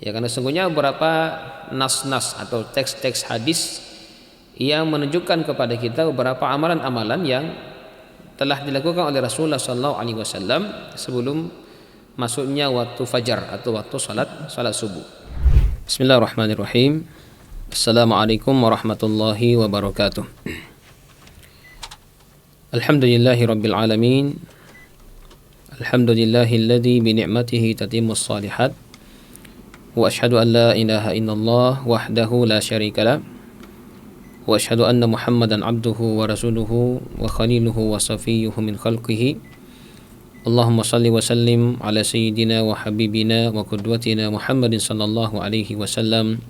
Ya, karena sesungguhnya beberapa nas-nas atau teks-teks hadis yang menunjukkan kepada kita beberapa amalan-amalan yang telah dilakukan oleh Rasulullah sallallahu alaihi wasallam sebelum masuknya waktu fajar atau waktu salat subuh. Bismillahirrahmanirrahim. Assalamualaikum warahmatullahi wabarakatuh. Alhamdulillahirabbil alamin. Alhamdulillahilladzi bi ni'matihi tatimmus shalihat. Wa asyhadu an la ilaha illallah wahdahu la syarikalah. Wa asyhadu anna Muhammadan abduhu wa rasuluhu wa khaliluhu wa safiyyuhu min khalqihi. Allahumma salli wa sallim ala sayyidina wa habibina wa qudwatina Muhammadin sallallahu alaihi wasallam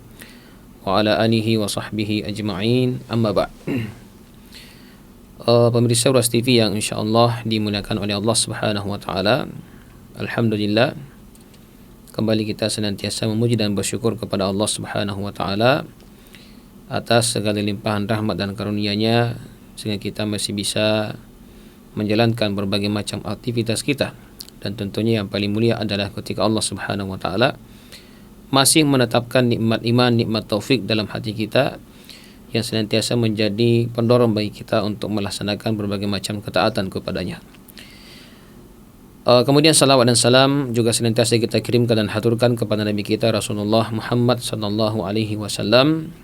wa ala alihi wa sahbihi ajma'in. Amma ba'd. Pemirsa Uras TV yang insyaallah dimuliakan oleh Allah Subhanahu wa taala. Alhamdulillah, kembali kita senantiasa memuji dan bersyukur kepada Allah Subhanahu wa taala atas segala limpahan rahmat dan karunia-Nya sehingga kita masih bisa menjalankan berbagai macam aktivitas kita, dan tentunya yang paling mulia adalah ketika Allah Subhanahu wa taala masih menetapkan nikmat iman, nikmat taufik dalam hati kita yang senantiasa menjadi pendorong bagi kita untuk melaksanakan berbagai macam ketaatan kepadanya. Kemudian salawat dan salam juga senantiasa kita kirimkan dan haturkan kepada Nabi kita Rasulullah Muhammad sallallahu alaihi wasallam,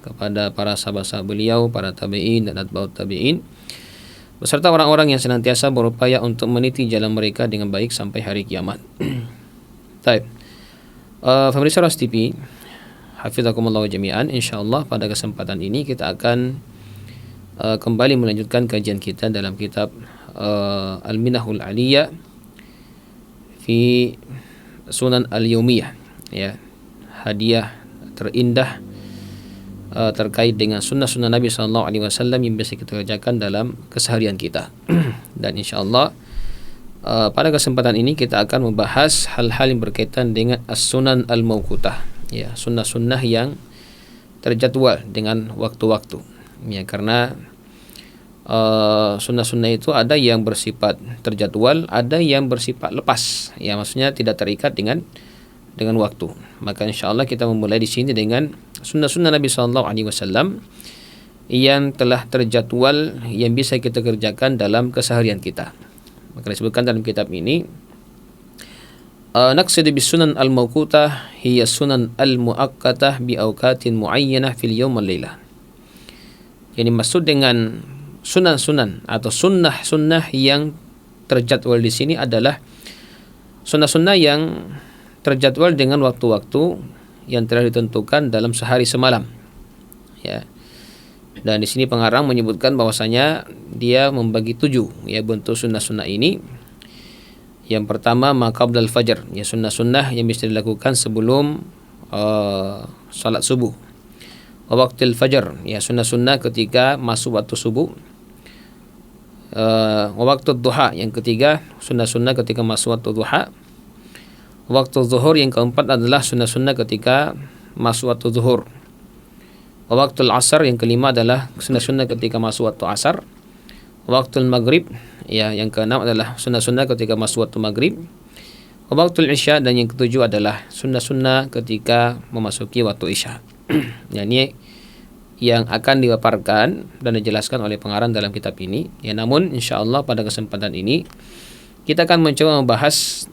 kepada para sahabat-sahabat beliau, para tabi'in dan atba'ut tabi'in, beserta orang-orang yang senantiasa berupaya untuk meniti jalan mereka dengan baik sampai hari kiamat. Baik. Pemirsa Uras TV, hafizakumullah jami'an, insyaallah pada kesempatan ini kita akan kembali melanjutkan kajian kita dalam kitab Al-Minahul Aliyah fi Sunan Al-Yaumiyah, ya, hadiah terindah terkait dengan sunnah-sunnah Nabi sallallahu alaihi wasallam yang biasa kita kerjakan dalam keseharian kita. Dan insyaallah pada kesempatan ini kita akan membahas hal-hal yang berkaitan dengan as-sunan al-mauqutah, ya, sunnah-sunnah yang terjadwal dengan waktu-waktu, ya, karena sunnah-sunnah itu ada yang bersifat terjadwal, ada yang bersifat lepas, ya, maksudnya tidak terikat dengan waktu. Maka insyaallah kita memulai di sini dengan sunnah-sunnah Nabi sallallahu alaihi wasallam yang telah terjadwal, yang bisa kita kerjakan dalam keseharian kita. Maka disebutkan dalam kitab ini, naqsidu bis sunan al-mawqutah hiya sunan al-muakkatah bi awqatin muayyanah fil yawm wal lailah. Yang dimaksud dengan sunnah-sunnah atau sunnah-sunnah yang terjadwal di sini adalah sunnah-sunnah yang terjadwal dengan waktu-waktu yang telah ditentukan dalam sehari semalam, ya. Dan di sini pengarang menyebutkan bahwasanya dia membagi 7, ya, bentuk sunnah-sunnah ini. Yang pertama maqablal fajr, ya, sunnah-sunnah yang bisa dilakukan sebelum salat subuh. Waqtil fajr, ya, sunnah-sunnah ketika masuk waktu subuh. Waqtud duha, yang ketiga sunnah-sunnah ketika masuk waktu duha. Waktu zuhur, yang keempat adalah sunnah-sunnah ketika masuk waktu zuhur. Waktu asar, yang kelima adalah sunnah-sunnah ketika masuk waktu asar. Waktu maghrib, ya, yang keenam adalah sunnah-sunnah ketika masuk waktu maghrib. Waktu isya, dan yang ketujuh adalah sunnah-sunnah ketika memasuki waktu isya. Ya, ini yang akan dipaparkan dan dijelaskan oleh pengarang dalam kitab ini. Ya, namun insyaallah pada kesempatan ini kita akan mencoba membahas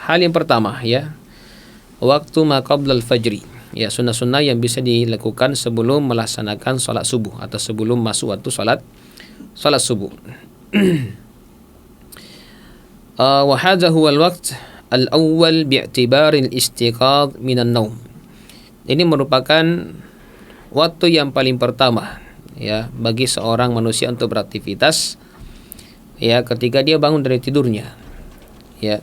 hal yang pertama, ya, waktu maqablal fajri, ya, sunnah-sunnah yang bisa dilakukan sebelum melaksanakan salat subuh atau sebelum masuk waktu salat subuh. Wa hadha huwa al-waqt al-awwal bi'tibari al-istiqadh minan naum. Ini merupakan waktu yang paling pertama, ya, bagi seorang manusia untuk beraktivitas, ya, ketika dia bangun dari tidurnya, ya.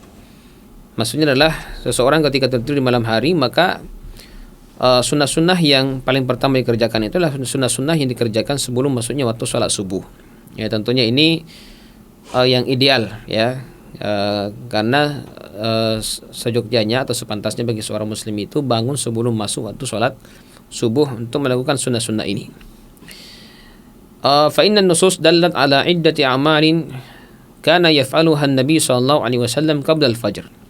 Maksudnya adalah seseorang ketika tertidur di malam hari, maka sunnah-sunnah yang paling pertama dikerjakan itu adalah sunnah-sunnah yang dikerjakan sebelum masuknya waktu salat subuh. Ya, tentunya ini yang ideal, ya, karena sejogjanya atau sepantasnya bagi seorang muslim itu bangun sebelum masuk waktu salat subuh untuk melakukan sunnah-sunnah ini. Fa inna nusus dallat ala iddati a'malin kana yaf'aluha an-nabi sallallahu alaihi wasallam qabla al-fajr.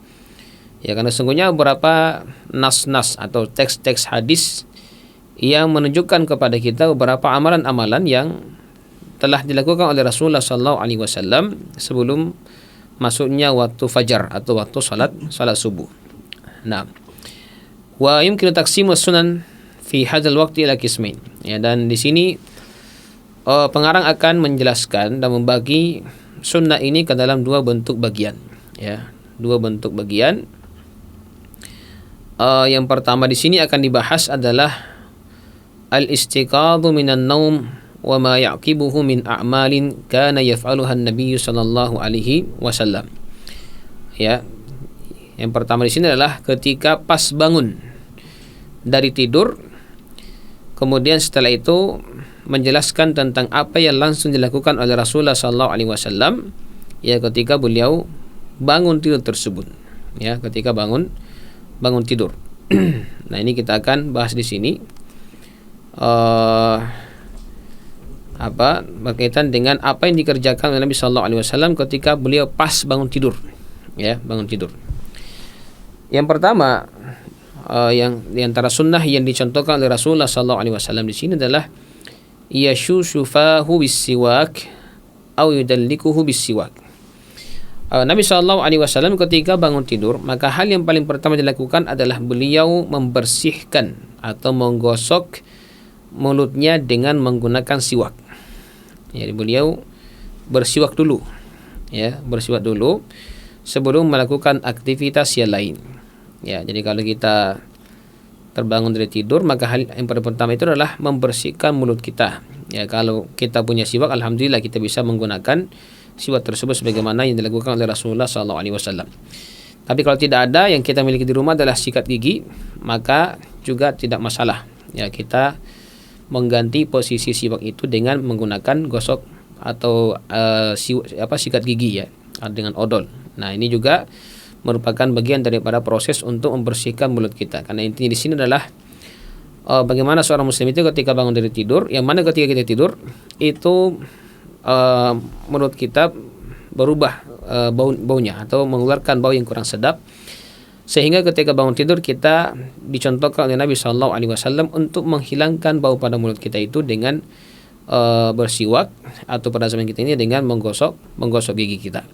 Ya, karena sesungguhnya beberapa nas-nas atau teks-teks hadis yang menunjukkan kepada kita beberapa amalan-amalan yang telah dilakukan oleh Rasulullah sallallahu alaihi wasallam sebelum masuknya waktu fajar atau waktu salat subuh. Nah, wa yumkinu taqsimus sunan fi hadzal waqti ila qismain. Ya, dan di sini pengarang akan menjelaskan dan membagi sunnah ini ke dalam dua bentuk bagian. Ya, dua bentuk bagian. Yang pertama di sini akan dibahas adalah al-istiqadhu minan naum wa ma yaqibuhu min a'malin kana yaf'aluha an-nabiy sallallahu alaihi wasallam. Ya. Yang pertama di sini adalah ketika pas bangun dari tidur, kemudian setelah itu menjelaskan tentang apa yang langsung dilakukan oleh Rasulullah sallallahu alaihi wasallam ya ketika beliau bangun tidur tersebut. Ya, ketika bangun tidur. Nah, ini kita akan bahas di sini. Berkaitan dengan apa yang dikerjakan oleh Nabi sallallahu alaihi wasallam ketika beliau pas bangun tidur. Ya, bangun tidur. Yang pertama, yang di antara sunnah yang dicontohkan oleh Rasulullah sallallahu alaihi wasallam di sini adalah yashushu fahu bis-siwak atau yudallikuhu bis-siwak. Nabi sallallahu alaihi wasallam ketika bangun tidur, maka hal yang paling pertama dilakukan adalah beliau membersihkan atau menggosok mulutnya dengan menggunakan siwak. Jadi beliau bersiwak dulu, ya, bersiwak dulu sebelum melakukan aktivitas yang lain. Ya, jadi kalau kita terbangun dari tidur, maka hal yang pertama itu adalah membersihkan mulut kita. Ya, kalau kita punya siwak, alhamdulillah kita bisa menggunakan siwak tersebut sebagaimana yang dilakukan oleh Rasulullah sallallahu alaihi wasallam. Tapi kalau tidak ada, yang kita miliki di rumah adalah sikat gigi, maka juga tidak masalah. Ya, kita mengganti posisi siwak itu dengan menggunakan gosok atau sikat gigi, ya, dengan odol. Nah, ini juga merupakan bagian daripada proses untuk membersihkan mulut kita. Karena intinya di sini adalah bagaimana seorang muslim itu ketika bangun dari tidur, yang mana ketika kita tidur itu mulut kita berubah baunya atau mengeluarkan bau yang kurang sedap, sehingga ketika bangun tidur kita dicontohkan oleh Nabi sallallahu alaihi wasallam untuk menghilangkan bau pada mulut kita itu dengan bersiwak, atau pada zaman kita ini dengan menggosok gigi kita.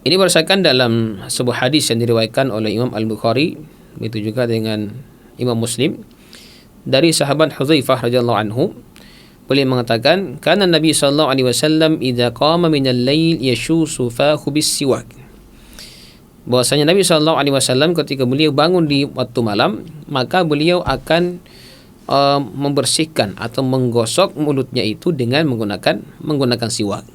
Ini berdasarkan dalam sebuah hadis yang diriwayatkan oleh Imam Al-Bukhari, begitu juga dengan Imam Muslim, dari sahabat Hudzaifah radhiyallahu anhu. Beliau mengatakan, "Kana Nabi sallallahu alaihi wasallam idza qama minal lail yashusu fahu bis-siwak." Bahwasanya Nabi sallallahu alaihi wasallam ketika beliau bangun di waktu malam, maka beliau akan membersihkan atau menggosok mulutnya itu dengan menggunakan siwak.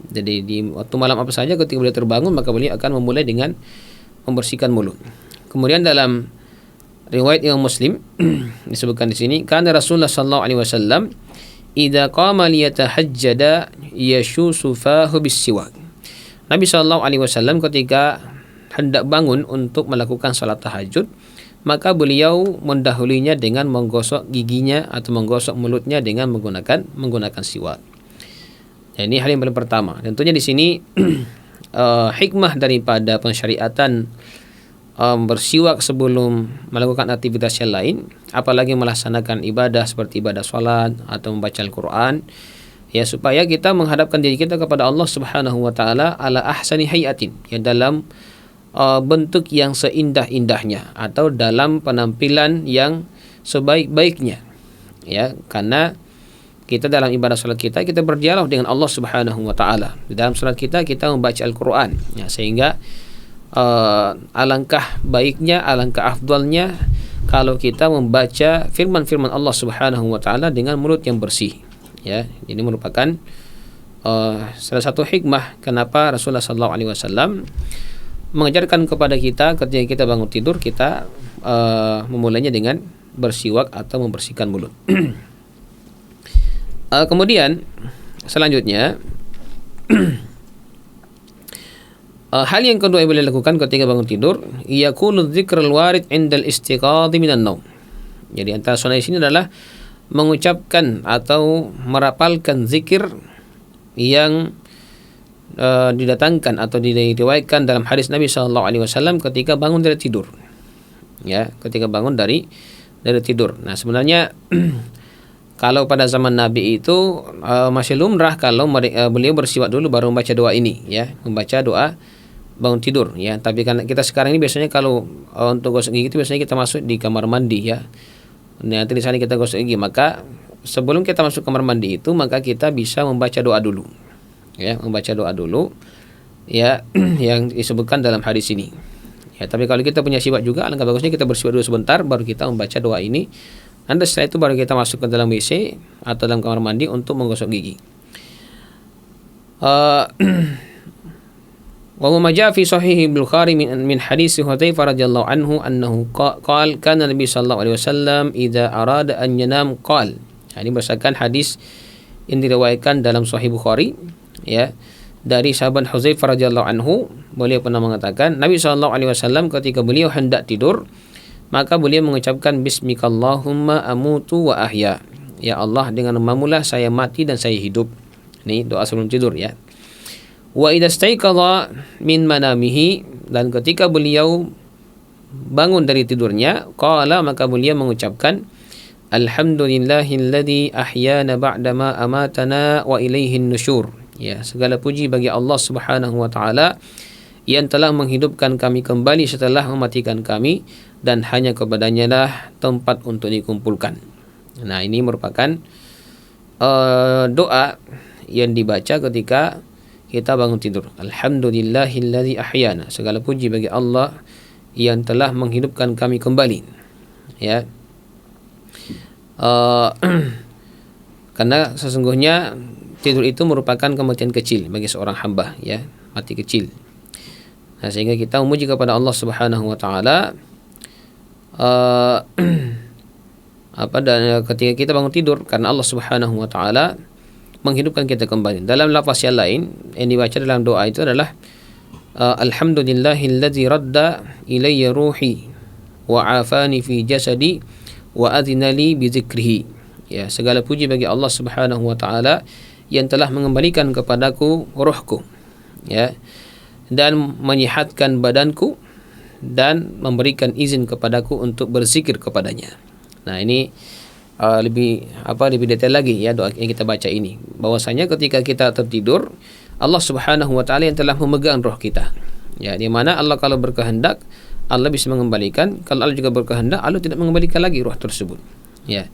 Jadi di waktu malam apa saja ketika beliau terbangun, maka beliau akan memulai dengan membersihkan mulut. Kemudian dalam riwayat Imam Muslim disebutkan di sini, kana Rasulullah sallallahu alaihi wasallam idza qama liyatahajjada yashusu fahu bis-siwak. Nabi sallallahu alaihi wasallam ketika hendak bangun untuk melakukan salat tahajud, maka beliau mendahulunya dengan menggosok giginya atau menggosok mulutnya dengan menggunakan siwak. Dan ini hal yang paling pertama. Tentunya di sini hikmah daripada pensyariatan bersiwak sebelum melakukan aktivitas yang lain, apalagi melaksanakan ibadah seperti ibadah salat atau membaca Al-Quran, ya, supaya kita menghadapkan diri kita kepada Allah Subhanahu wa taala ala ahsani hayatin, ya, dalam bentuk yang seindah-indahnya atau dalam penampilan yang sebaik-baiknya, ya, karena kita dalam ibadah salat kita berdialog dengan Allah Subhanahu wa taala. Di dalam salat kita membaca Al-Qur'an, ya, sehingga alangkah baiknya, alangkah afdalnya kalau kita membaca firman-firman Allah Subhanahu wa taala dengan mulut yang bersih, ya. Ini merupakan salah satu hikmah kenapa Rasulullah sallallahu alaihi wasallam mengajarkan kepada kita ketika kita bangun tidur, kita memulainya dengan bersiwak atau membersihkan mulut. Kemudian selanjutnya hal yang kedua yang boleh dilakukan ketika bangun tidur, yaqulu dzikrul warid indal istiqadhi minan naum. Jadi antara sunnah di sini adalah mengucapkan atau merapalkan zikir yang didatangkan atau diriwayatkan dalam hadis Nabi SAW ketika bangun dari tidur. Ya, ketika bangun dari tidur. Nah, sebenarnya kalau pada zaman Nabi itu masih lumrah kalau beliau bersiwak dulu baru membaca doa ini, ya, membaca doa bangun tidur, ya. Tapi karena kita sekarang ini biasanya kalau untuk gosok gigi itu biasanya kita masuk di kamar mandi, ya. Nanti di sana kita gosok gigi, maka sebelum kita masuk kamar mandi itu maka kita bisa membaca doa dulu, ya, membaca doa dulu, ya, yang disebutkan dalam hadis ini. Ya, tapi kalau kita punya siwak juga, alangkah bagusnya kita bersiwak dulu sebentar baru kita membaca doa ini. Nanti setelah itu baru kita masuk ke dalam WC atau dalam kamar mandi untuk menggosok gigi. Wa ma jaa fi sahih Bukhari min hadis Hudzaifah radhiyallahu anhu annahu qala kana Nabi sallallahu alaihi wasallam idza arada an yanam qala. Ini berdasarkan hadis yang diriwayatkan dalam Sahih Bukhari, ya, dari sahabat Hudzaifah radhiyallahu anhu, beliau pernah mengatakan Nabi sallallahu alaihi wasallam ketika beliau hendak tidur maka beliau mengucapkan bismikallahumma amutu wa ahya. Ya Allah, dengan namamu-Lah saya mati dan saya hidup. Ini doa sebelum tidur, ya. Wa idza staiqadha min manamihi, dan ketika beliau bangun dari tidurnya, qala, maka beliau mengucapkan alhamdulillahilladzi ahyana ba'dama amatana wa ilaihin nusyur. Ya, segala puji bagi Allah Subhanahu wa taala yang telah menghidupkan kami kembali setelah mematikan kami, dan hanya kepadanya lah tempat untuk dikumpulkan. Nah, ini merupakan doa yang dibaca ketika kita bangun tidur. Alhamdulillahilladzi ahyana, segala puji bagi Allah yang telah menghidupkan kami kembali, ya. Karena sesungguhnya tidur itu merupakan kematian kecil bagi seorang hamba, ya, mati kecil. Nah, sehingga kita memuji kepada Allah Subhanahu wa taala dan ketika kita bangun tidur karena Allah Subhanahu wa taala menghidupkan kita kembali. Dalam lafaz yang lain yang dibaca dalam doa itu adalah alhamdulillahilladzi radda ilayya ruhi wa afani fi jasadi wa adhina li bi dzikrihi. Ya, segala puji bagi Allah Subhanahu wa taala yang telah mengembalikan kepadaku rohku, ya, dan menyehatkan badanku dan memberikan izin kepadaku untuk berzikir kepadanya. Nah, ini lebih detail lagi, ya, doa yang kita baca ini, bahwasanya ketika kita tertidur Allah Subhanahu wa taala yang telah memegang roh kita, ya, di mana Allah kalau berkehendak Allah bisa mengembalikan, kalau Allah juga berkehendak Allah tidak mengembalikan lagi roh tersebut, ya.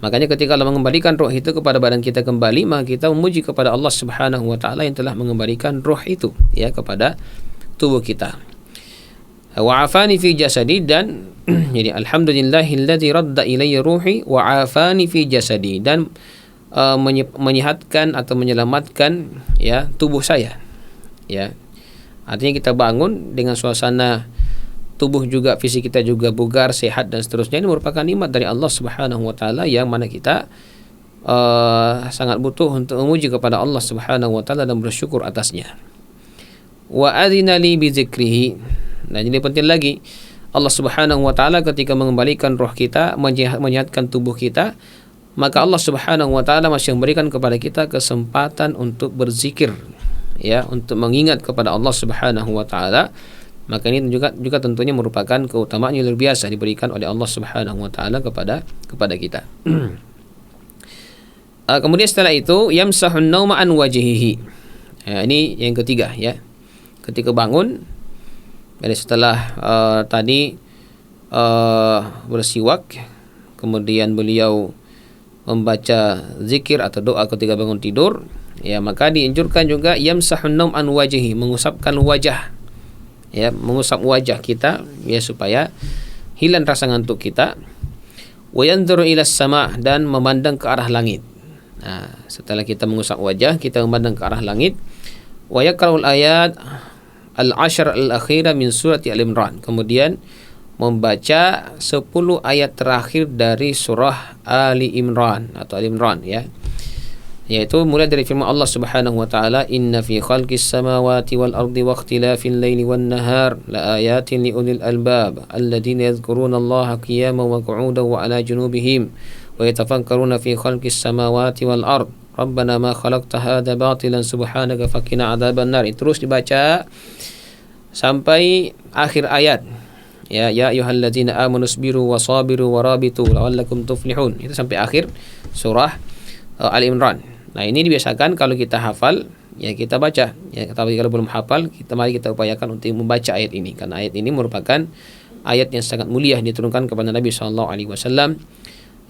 Makanya ketika Allah mengembalikan roh itu kepada badan kita kembali, maka kita memuji kepada Allah Subhanahu wa taala yang telah mengembalikan roh itu, ya, kepada tubuh kita. Wa afani fi jasadi, dan jadi alhamdulillahilladzi radda ilayya ruhi wa afani fi jasadi, dan menyehatkan atau menyelamatkan, ya, tubuh saya, ya. Artinya kita bangun dengan suasana tubuh juga, fisik kita juga bugar, sehat dan seterusnya. Ini merupakan nikmat dari Allah Subhanahu wa taala yang mana kita sangat butuh untuk memuji kepada Allah Subhanahu wa taala dan bersyukur atasnya. Wa adzina li bi dzikrihi. Nah, jadi penting lagi Allah Subhanahu wa taala ketika mengembalikan roh kita, menyehatkan tubuh kita, maka Allah Subhanahu wa taala masih memberikan kepada kita kesempatan untuk berzikir, ya, untuk mengingat kepada Allah Subhanahu wa taala. Maka ini juga tentunya merupakan keutamaan yang luar biasa diberikan oleh Allah Subhanahu wa taala kepada kita. Kemudian setelah itu yamsahun nauma an wajhihi. Ini yang ketiga, ya. Ketika bangun, jadi setelah tadi bersiwak, kemudian beliau membaca zikir atau doa ketika bangun tidur, ya, maka dianjurkan juga yamsahun naum an wajhihi, mengusapkan wajah, ya, mengusap wajah kita, ya, supaya hilang rasa ngantuk kita. Wa yanzuru ila sama', dan memandang ke arah langit. Nah, setelah kita mengusap wajah, kita memandang ke arah langit. Wa yaqra'ul ayat al-ashr al-akhirah min surati Al-Imran, kemudian membaca 10 ayat terakhir dari surah Ali Imran atau Al-Imran, ya, yaitu mulai dari firman Allah Subhanahu wa taala, inna fi khalqis samawati wal ardi wa ikhtilafil laili wan nahar la ayatin li ulil albab alladziina yadhkuruna Allaha qiyaman wa qu'udan wa 'ala junubihim wa yatafakkaruna fi khalqis samawati wal ard Rabbana ma khalaqta hadza batilan subhanaka faqina adzabannar. Terus dibaca sampai akhir ayat. Ya ayyuhalladzina amanu sabiru wasabiru warabitu la'allakum tuflihun. Itu sampai akhir surah Ali Imran. Nah, ini dibiasakan kalau kita hafal ya kita baca. Ya, tapi kalau belum hafal, mari kita upayakan untuk membaca ayat ini, karena ayat ini merupakan ayat yang sangat mulia diturunkan kepada Nabi sallallahu alaihi wasallam.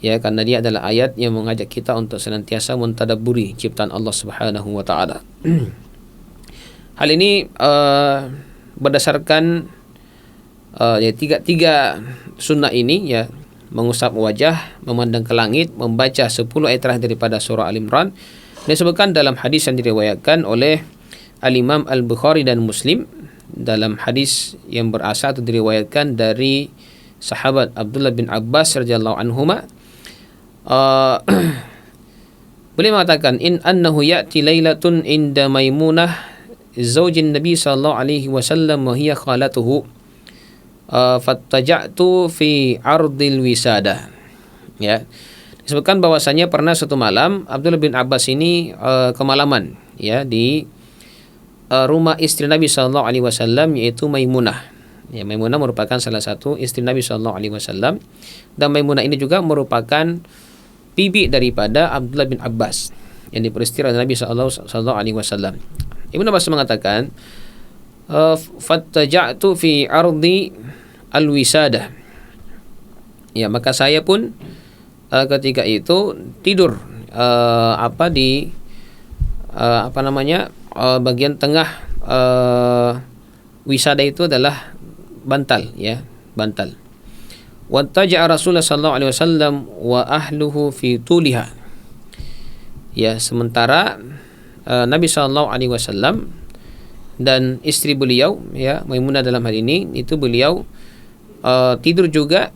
Ya, karena dia adalah ayat yang mengajak kita untuk senantiasa mentadabburi ciptaan Allah Subhanahu wa taala. Hal ini berdasarkan ya tiga sunnah ini, ya, mengusap wajah, memandang ke langit, membaca 10 ayat terakhir daripada surah Al-Imran. Disebutkan dalam hadis yang diriwayatkan oleh Al-Imam Al-Bukhari dan Muslim, dalam hadis yang berasal atau diriwayatkan dari sahabat Abdullah bin Abbas radhiyallahu anhuma, beliau mengatakan, in annahu ya'ti lailatun inda Maimunah zaujin Nabi sallallahu alaihi wasallam wa hiya khalatuhu fattaja'tu fi ardil wisada. Ya, disebutkan bahwasanya pernah suatu malam Abdullah bin Abbas ini kemalaman, ya, di rumah istri Nabi sallallahu alaihi wasallam, yaitu Maimunah. Ya, Maimunah merupakan salah satu istri Nabi sallallahu alaihi wasallam, dan Maimunah ini juga merupakan bibi daripada Abdullah bin Abbas yang diperistri oleh Nabi sallallahu alaihi wasallam. Ibnu Abbas mengatakan, fattaja'tu fi ardi al-wisada. Ya, maka saya pun ketika itu tidur di bagian tengah. Wisada itu adalah bantal, ya, bantal. Wattaja'a Rasulullah sallallahu alaihi wasallam wa ahluhu fi tuliha. Ya, sementara Nabi sallallahu alaihi wasallam dan istri beliau, ya, Maimunah dalam hal ini, itu beliau tidur juga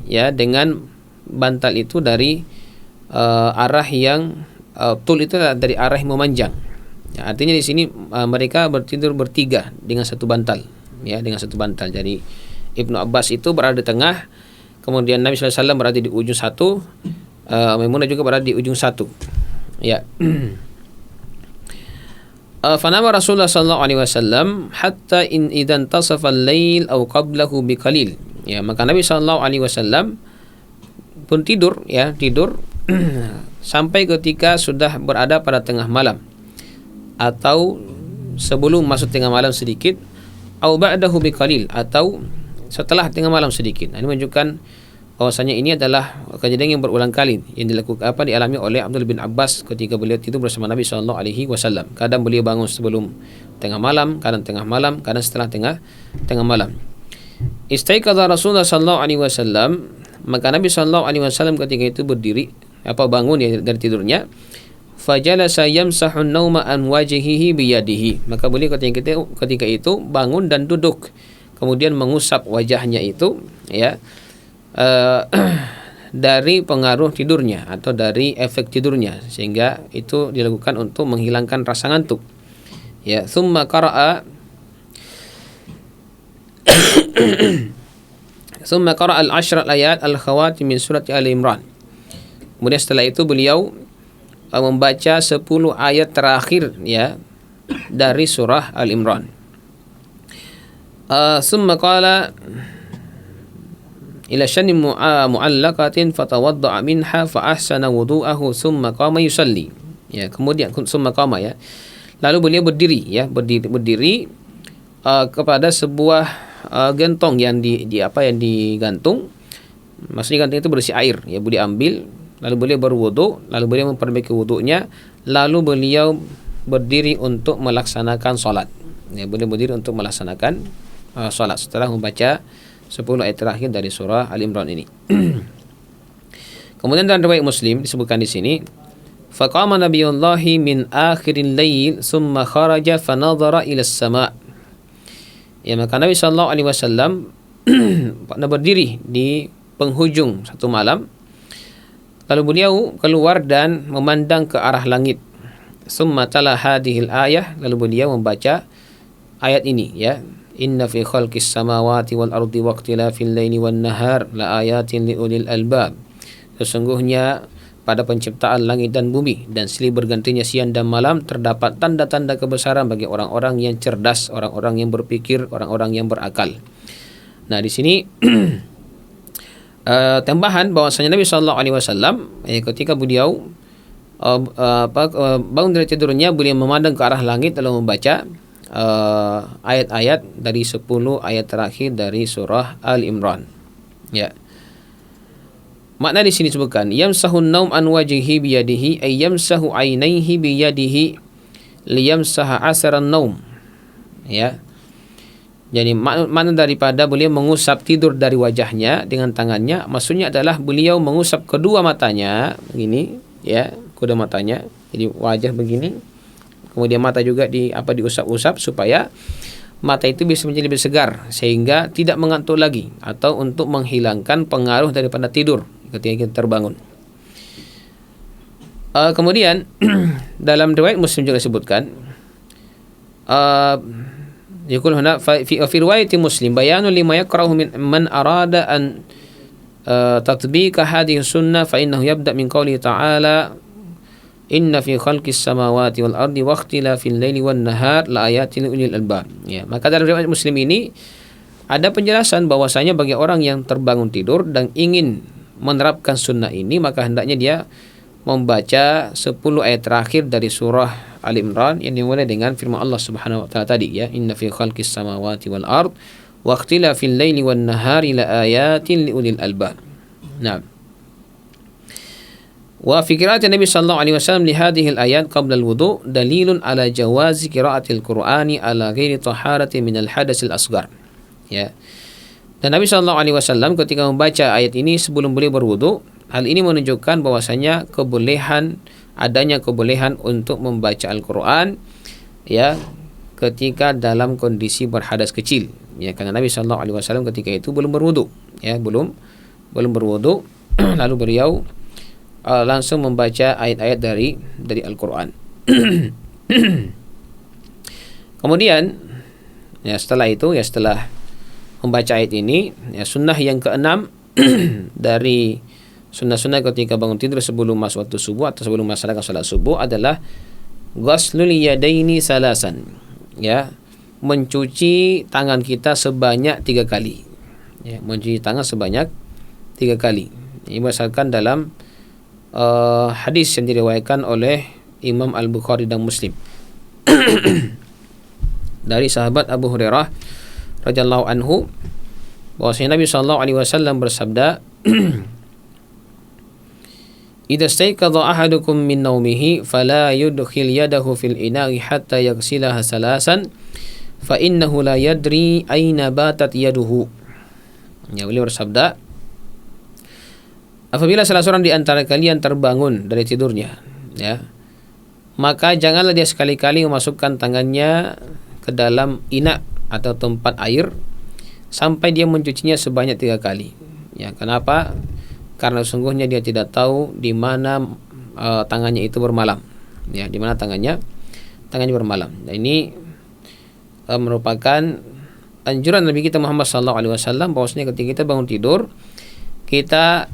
ya, dengan bantal itu dari arah yang tul itu dari arah yang memanjang. Ya, artinya di sini mereka bertidur bertiga dengan satu bantal, ya, dengan satu bantal. Jadi Ibnu Abbas itu berada di tengah, kemudian Nabi sallallahu alaihi wasallam berada di ujung satu, Maimunah juga berada di ujung satu. Ya. Fanama Rasulullah sallallahu alaihi wasallam hatta in idan tasafa al-lail aw qablahu biqalil. Ya, maka Nabi sallallahu alaihi wasallam pun tidur, ya, tidur sampai ketika sudah berada pada tengah malam atau sebelum masuk tengah malam sedikit, aw ba'dahu biqalil, atau setelah tengah malam sedikit. Ini menunjukkan bahwasanya ini adalah kejadian yang berulang kali yang dialami oleh Abdullah bin Abbas ketika beliau tidur bersama Nabi sallallahu alaihi wasallam. Kadang beliau bangun sebelum tengah malam, kadang tengah malam, kadang setelah tengah malam. Istaiqadha Rasulullah sallallahu alaihi wasallam, maka Nabi sallallahu alaihi wasallam ketika itu berdiri, bangun ya dari tidurnya. Fajalasa yamsahu an-nauma an wajhihi biyadihi, maka beliau ketika itu bangun dan duduk, kemudian mengusap wajahnya itu, ya, dari pengaruh tidurnya atau dari efek tidurnya, sehingga itu dilakukan untuk menghilangkan rasa ngantuk. Ya, thumma qara'a thumma qara'a al-'ashra al-ayat al-khawatim min surat Ali Imran. Kemudian setelah itu beliau membaca 10 ayat terakhir, ya, dari surah Al-Imran. Thumma qala ila shani mu'allaqatin fatawadda'a minha fa ahsana wudu'ahu thumma qama yusalli. Ya, kemudian thumma qama, ya. Lalu beliau berdiri, ya, berdiri kepada sebuah gentong yang yang digantung. Maksudnya gantung itu berisi air, ya, beliau ambil, lalu beliau berwudu, lalu beliau memperbaiki wudunya, lalu beliau berdiri untuk melaksanakan salat. Ya, beliau berdiri untuk melaksanakan salat setelah membaca 10 ayat terakhir dari surah Al-Imran ini. Kemudian dalam riwayat Muslim disebutkan di sini, faqama nabiyullahi min akhiril lail thumma kharaja fanadhara ila as-sama'. Ya, maka Nabi sallallahu alaihi wasallam berdiri di penghujung satu malam, lalu beliau keluar dan memandang ke arah langit. Summa tala hadhil ayah, lalu beliau membaca ayat ini, ya. Inna fi khalqis samawati wal ardi waqtilafil laili wan nahar la ayatin liulil albab. Sesungguhnya pada penciptaan langit dan bumi dan silih bergantinya siang dan malam terdapat tanda-tanda kebesaran bagi orang-orang yang cerdas, orang-orang yang berpikir, orang-orang yang berakal. Nah, di sini tambahan bahwasanya Nabi sallallahu alaihi wasallam ketika beliau bangun dari tidurnya, beliau memandang ke arah langit lalu membaca ayat-ayat dari 10 ayat terakhir dari surah Al-Imran. Ya. Makna di sini disebutkan yamsahun naum an wajhihi biyadihi ay yamsahu ainaihi biyadihi liyamsaha asaran naum. Ya. Jadi makna daripada beliau mengusap tidur dari wajahnya dengan tangannya, maksudnya adalah beliau mengusap kedua matanya begini, ya, kedua matanya. Jadi wajah begini, kemudian mata juga diusap-usap supaya mata itu bisa menjadi lebih segar sehingga tidak mengantuk lagi atau untuk menghilangkan pengaruh daripada tidur ketika kita terbangun. Kemudian dalam riwayat Muslim juga disebutkan yaqul huna fi riwayat Muslim bayanu lima yakrahu man arada an tatbiqa hadhihi sunnah fa innahu yabda min qouli ta'ala inna fi khalqis samawati wal ardi wa ikhtilafil laili wan nahar la ayatin ulil albab. Ya, maka dalam riwayat Muslim ini ada penjelasan bahwasanya bagi orang yang terbangun tidur dan ingin menerapkan sunnah ini, maka hendaknya dia membaca 10 ayat terakhir dari surah Al-Imran yang dimulai dengan firman Allah Subhanahu wa taala tadi, ya, inna fi khalqis samawati wal ard wa ikhtilafil laili wan nahari la ayatin liulil albab. Nah, wa fi qira'ati Nabi sallallahu alaihi wasallam li hadhihi al-ayat qabla al-wudu dalilun ala jawazi qira'atil Qur'ani ala ghairi taharati min al-hadath al-asghar. Ya. Dan Nabi sallallahu alaihi wasallam ketika membaca ayat ini sebelum beliau berwudu, hal ini menunjukkan bahwasanya adanya kebolehan untuk membaca Al-Qur'an, ya, ketika dalam kondisi berhadas kecil. Ya, karena Nabi sallallahu alaihi wasallam ketika itu belum berwudu, ya, belum berwudu lalu beliau langsung membaca ayat-ayat dari Al-Qur'an. Kemudian ya setelah membaca ayat ini, ya, sunnah yang keenam dari sunnah-sunnah ketika bangun tidur sebelum masuk waktu subuh atau sebelum melaksanakan salat subuh adalah ghaslul yadaini salasan, ya, mencuci tangan kita sebanyak 3 kali. Ya, mencuci tangan sebanyak 3 kali. Ini berdasarkan dalam hadis yang diriwayatkan oleh Imam Al-Bukhari dan Muslim dari sahabat Abu Hurairah radhiyallahu anhu bahwasanya Nabi sallallahu alaihi wasallam bersabda, idza staiqadha ahadukum min naumihi fala yudkhil yadahu fil ina'i hatta yaghsilaha salasan fa innahu la yadri aina batat yaduhu. Ya, beliau bersabda, apabila salah seorang di antara kalian terbangun dari tidurnya, ya, maka janganlah dia sekali-kali memasukkan tangannya ke dalam ina atau tempat air sampai dia mencucinya sebanyak 3 kali. Ya, kenapa? Karena sungguhnya dia tidak tahu di mana tangannya itu bermalam. Ya, di mana tangannya bermalam. Nah, ini merupakan anjuran Nabi kita Muhammad SAW bahwasanya ketika kita bangun tidur, kita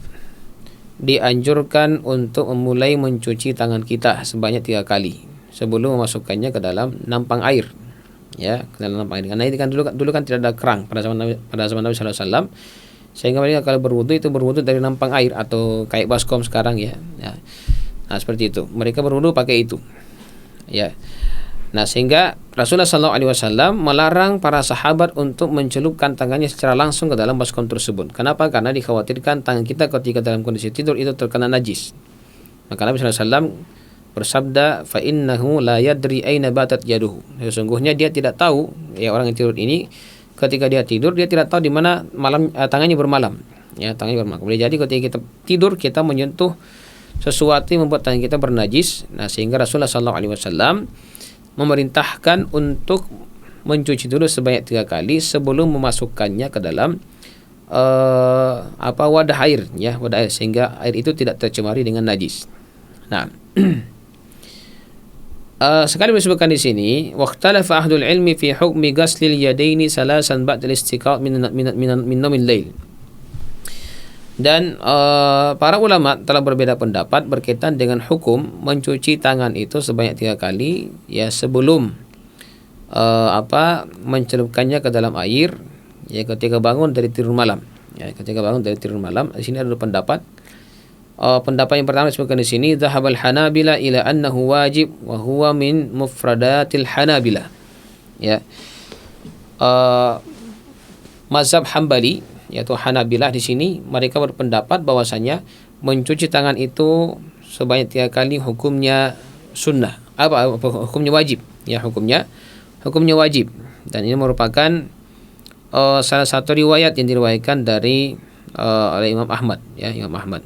dianjurkan untuk memulai mencuci tangan kita sebanyak 3 kali sebelum memasukkannya ke dalam nampang air. Ya, ke dalam nampang air. Karena ini kan dulu kan tidak ada kerang pada zaman Nabi SAW, sehingga mereka kalau berwudu itu berwudu dari nampang air atau kayak baskom sekarang, ya. Nah, seperti itu. Mereka berwudu pakai itu. Ya. Nah, sehingga Rasulullah SAW melarang para sahabat untuk mencelupkan tangannya secara langsung ke dalam baskom tersebut. Kenapa? Karena dikhawatirkan tangan kita ketika dalam kondisi tidur itu terkena najis. Maka Nabi SAW bersabda, fa innahu la yadri aina batat yaduhu. Sesungguhnya dia tidak tahu, ya, orang yang tidur ini ketika dia tidur dia tidak tahu di mana tangannya bermalam. Ya, tangannya bermalam. Boleh jadi ketika kita tidur kita menyentuh sesuatu yang membuat tangan kita bernajis. Nah, sehingga Rasulullah SAW memerintahkan untuk mencuci dulu sebanyak 3 kali sebelum memasukkannya ke dalam wadah air, ya, wadah air, sehingga air itu tidak tercemari dengan najis. Nah, sekali disebutkan di sini waqtalafa ahlul ilmi fi hukmi ghaslil yadaini salasan ba'da al-istiqaq min nawmil lail. Dan para ulama telah berbeda pendapat berkaitan dengan hukum mencuci tangan itu sebanyak 3 kali ya sebelum mencelupkannya ke dalam air ya ketika bangun dari tidur malam. Ya, ketika bangun dari tidur malam. Di sini ada 2 pendapat. Pendapat yang pertama disebutkan di sini, dhahabal Hanabila ila annahu wajib wa huwa min mufradatil Hanabila. Ya. Mazhab Hambali yaitu Hanabilah di sini mereka berpendapat bahwasanya mencuci tangan itu sebanyak 3 kali hukumnya sunnah. Apa hukumnya wajib? Ya, hukumnya wajib. Dan ini merupakan salah satu riwayat yang diriwayatkan dari oleh Imam Ahmad, ya, Imam Ahmad.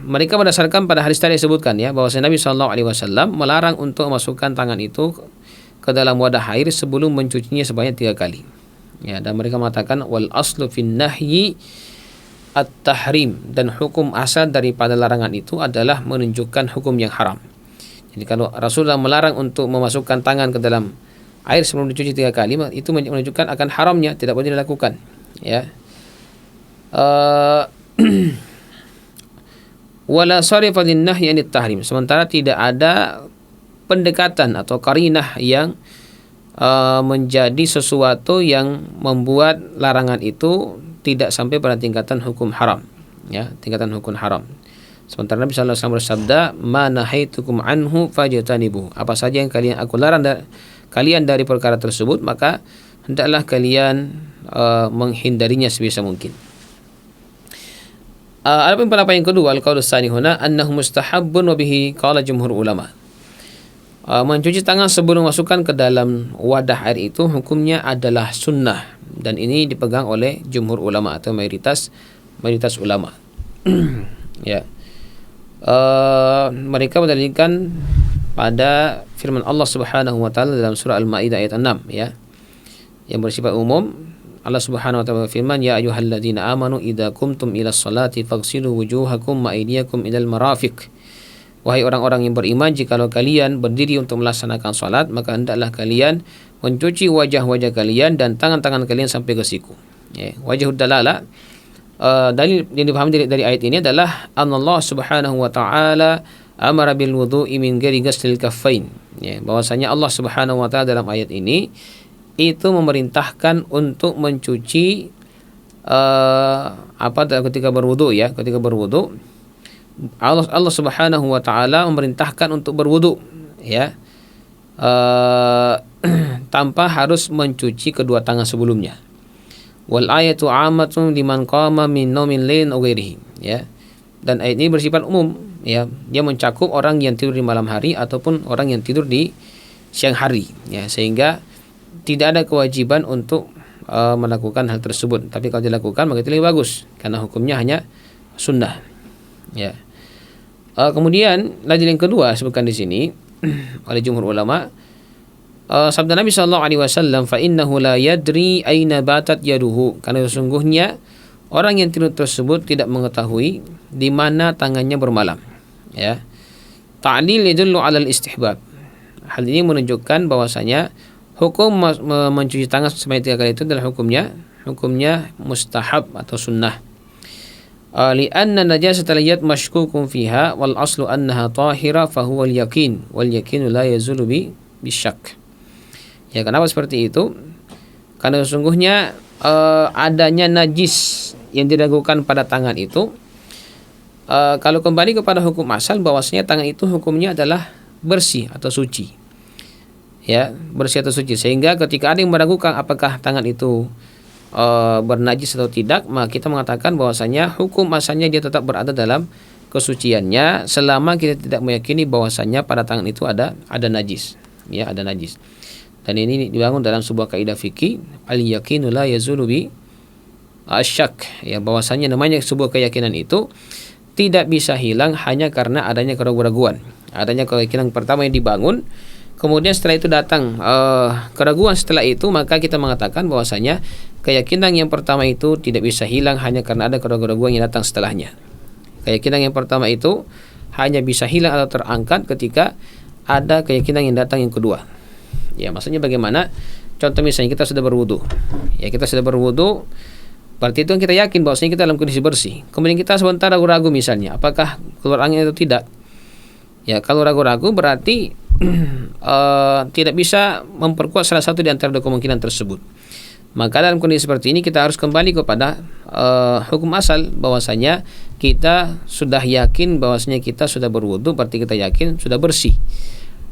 Mereka berdasarkan pada hadis tadi disebutkan ya bahwa Nabi SAW melarang untuk memasukkan tangan itu ke dalam wadah air sebelum mencucinya sebanyak 3 kali. Ya, dan mereka mengatakan wal aslu fin nahyi at-tahrim, dan hukum asal daripada larangan itu adalah menunjukkan hukum yang haram. Jadi kalau Rasulullah melarang untuk memasukkan tangan ke dalam air sebelum dicuci 3 kali, itu menunjukkan akan haramnya, tidak boleh dilakukan. Ya. Wala sarifa linnahyi anit tahrim, sementara tidak ada pendekatan atau qarinah yang menjadi sesuatu yang membuat larangan itu tidak sampai pada tingkatan hukum haram, ya, tingkatan hukum haram. Sementara Nabi sallallahu alaihi wasallam bersabda, "Ma nahaitukum anhu fajtanibu." Apa saja yang aku larang kalian dari perkara tersebut, maka hendaklah kalian menghindarinya sebisa mungkin. Adapun pendapat yang kedua, al-qaulus tsani huna annahu mustahabbun wa bihi qala jumhur ulama. Mencuci tangan sebelum masukkan ke dalam wadah air itu hukumnya adalah sunnah, dan ini dipegang oleh jumhur ulama atau mayoritas ulama. Ya. Mereka berdalilkan pada firman Allah Subhanahu wa taala dalam surah Al-Maidah ayat 6, ya, yang bersifat umum. Allah Subhanahu wa taala berfirman, ya ayyuhalladzina amanu idza qumtum ilas salati faghsilu wujuhakum wa aydiyakum ilal marafiq. Wahai orang-orang yang beriman, jikalau kalian berdiri untuk melaksanakan salat, maka hendaklah kalian mencuci wajah-wajah kalian dan tangan-tangan kalian sampai ke siku. Ya, wajhud dalalah, dalil yang dipahami dari ayat ini adalah Allah Subhanahu wa taala amara bil wudu'i min ghairi ghaslil kaffain. Ya, bahwasanya Allah Subhanahu wa taala dalam ayat ini itu memerintahkan untuk mencuci ketika berwudu, ya, ketika berwudu Allah Subhanahu wa taala memerintahkan untuk berwudu, ya, tanpa harus mencuci kedua tangan sebelumnya. Wal ayatu 'ammatun liman qama min naumin lain aw ghairihi, ya. Dan ayat ini bersifat umum, ya. Dia mencakup orang yang tidur di malam hari ataupun orang yang tidur di siang hari, ya, sehingga tidak ada kewajiban untuk melakukan hal tersebut. Tapi kalau dilakukan maka itu lebih bagus karena hukumnya hanya sunnah, ya. Kemudian dalil yang kedua sebutkan di sini oleh jumhur ulama, sabda Nabi sallallahu alaihi wasallam, fa innahu la yadri aina batat yaduhu, karena sesungguhnya orang yang tidur tersebut tidak mengetahui di mana tangannya bermalam, ya. Ta'lil yadullu 'alal istihbab. Hal ini menunjukkan bahwasanya hukum mencuci tangan sebanyak 3 kali itu adalah hukumnya mustahab atau sunnah. Lianna najasatal yad mashkukun fiha wal aslu annaha tahira fa huwa al yaqin wal yaqinu la yazulu bisyak. Ya, kenapa seperti itu? Karena sesungguhnya adanya najis yang diragukan pada tangan itu, kalau kembali kepada hukum asal bahwasanya tangan itu hukumnya adalah bersih atau suci, ya, bersih atau suci, sehingga ketika ada yang meragukan apakah tangan itu bernajis atau tidak, maka kita mengatakan bahwasanya hukum asalnya dia tetap berada dalam kesuciannya selama kita tidak meyakini bahwasanya pada tangan itu ada najis, ya, ada najis. Dan ini dibangun dalam sebuah kaidah fikih, al yaqinu la yazulu bi asyak, ya, bahwasanya namanya sebuah keyakinan itu tidak bisa hilang hanya karena adanya keraguan-keraguan. Adanya keyakinan pertama yang dibangun, kemudian setelah itu datang keraguan setelah itu, maka kita mengatakan bahwasanya keyakinan yang pertama itu tidak bisa hilang hanya karena ada keraguan-keraguan yang datang setelahnya. Keyakinan yang pertama itu hanya bisa hilang atau terangkat ketika ada keyakinan yang datang yang kedua. Ya, maksudnya bagaimana? Contoh misalnya kita sudah berwudu. Ya, kita sudah berwudu, Berarti itu kita yakin bahwasanya kita dalam kondisi bersih. Kemudian kita sebentar ragu-ragu misalnya, apakah keluar angin atau tidak? Ya, kalau ragu-ragu berarti tidak bisa memperkuat salah satu di antara dua kemungkinan tersebut. Maka dalam kondisi seperti ini kita harus kembali kepada hukum asal bahwasanya kita sudah yakin bahwasanya kita sudah berwudu, berarti kita yakin sudah bersih.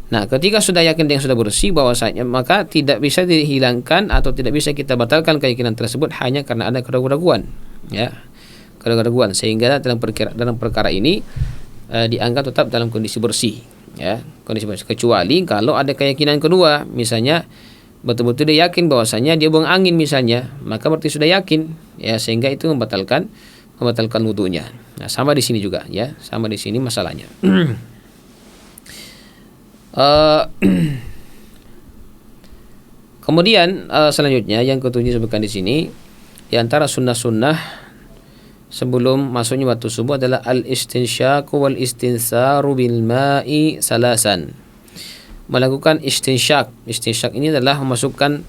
Nah, ketika sudah yakin dengan sudah bersih bahwasanya, maka tidak bisa dihilangkan atau tidak bisa kita batalkan keyakinan tersebut hanya karena ada keraguan-keraguan, ya, keraguan-keraguan, sehingga dalam perkara ini dianggap tetap dalam kondisi bersih, ya, kondisi bersih. Kecuali kalau ada keyakinan kedua, misalnya betul-betul dia yakin bahwasanya dia buang angin misalnya, maka berarti sudah yakin, ya, sehingga itu membatalkan wudunya. Nah, sama di sini juga, ya, sama di sini masalahnya. Kemudian selanjutnya yang ketujuh disebutkan di sini, di antara sunnah-sunnah sebelum masuknya waktu subuh adalah al-istinsyaku wal istinsaru bil ma'i salasan. Melakukan istinsyak. Istinsyak ini adalah memasukkan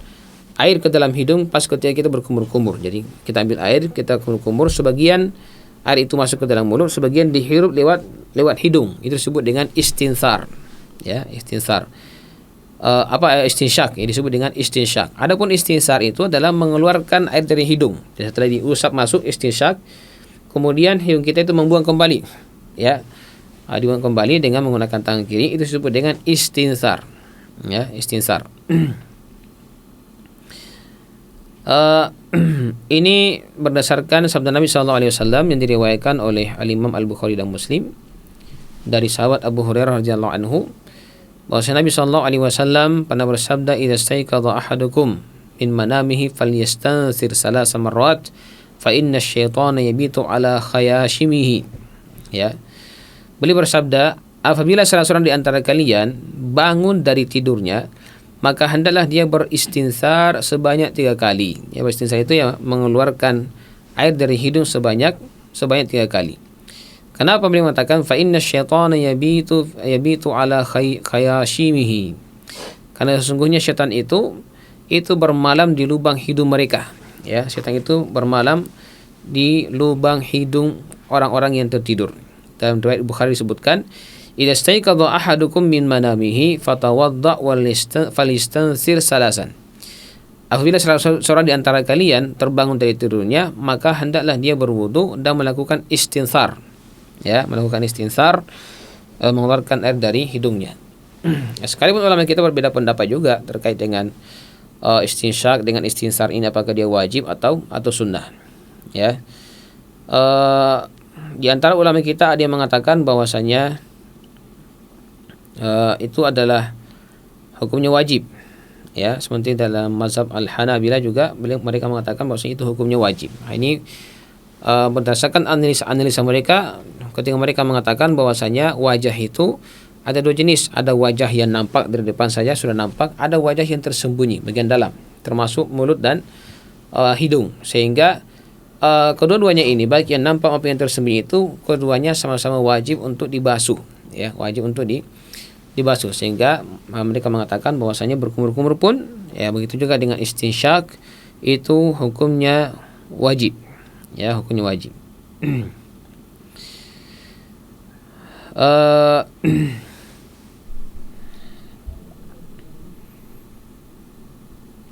air ke dalam hidung pas ketika kita berkumur-kumur. Jadi kita ambil air, kita kumur-kumur, sebagian air itu masuk ke dalam mulut, sebagian dihirup lewat hidung. Itu disebut dengan istinsar. Ya, istinsar. Apa istinsyak? Ini disebut dengan istinsyak. Adapun istinsar itu adalah mengeluarkan air dari hidung. Jadi setelah diusap masuk istinsyak, kemudian hidung kita itu membuang kembali, ya, dibuang kembali dengan menggunakan tangan kiri. Itu disebut dengan istinsar, ya, istinsar. Ini berdasarkan sabda Nabi SAW yang diriwayatkan oleh Al-Imam Al-Bukhari dan Muslim dari sahabat Abu Hurairah radhiyallahu anhu, bahwasanya Nabi SAW pernah bersabda, "Idza staiqadha ahadukum min manamihi falyastansir salasa marrat fa inna asyaitana yabitu ala khayashimihi." Ya. Beliau bersabda, apabila salah seorang di antara kalian bangun dari tidurnya, maka hendaklah dia beristinsar sebanyak 3 kali. Ya, beristinsar itu ya mengeluarkan air dari hidung sebanyak 3 kali. Kenapa beliau mengatakan fa inna syaitana yabitu ala khayashimihi? Karena sesungguhnya syaitan itu bermalam di lubang hidung mereka. Ya, syaitan itu bermalam di lubang hidung orang-orang yang tertidur. Dalam riwayat Bukhari disebutkan, idza staiqadha ahadukum min manamihi fatawadda falistansir salasan. Apabila seorang di antara kalian terbangun dari tidurnya, maka hendaklah dia berwudu dan melakukan istinsar. Ya, melakukan istinsar, mengeluarkan air dari hidungnya. Sekalipun ulama kita berbeda pendapat juga terkait dengan istinsyak dengan istinsar ini, apakah dia wajib atau sunnah. Ya, di antara ulama kita ada yang mengatakan bahwasanya itu adalah hukumnya wajib. Ya, seperti dalam mazhab Al-Hanabilah juga mereka mengatakan bahwasanya itu hukumnya wajib. Ini berdasarkan analisa mereka ketika mereka mengatakan bahwasanya wajah itu ada 2 jenis. Ada wajah yang nampak dari depan saja sudah nampak, ada wajah yang tersembunyi bagian dalam, termasuk mulut dan hidung. Sehingga kedua-duanya ini, baik yang nampak maupun yang tersembunyi itu, keduanya sama-sama wajib untuk dibasuh. Ya, wajib untuk dibasuh. Sehingga mereka mengatakan bahwasanya berkumur-kumur pun, ya, begitu juga dengan istinsyak, itu hukumnya wajib. Ya, hukumnya wajib.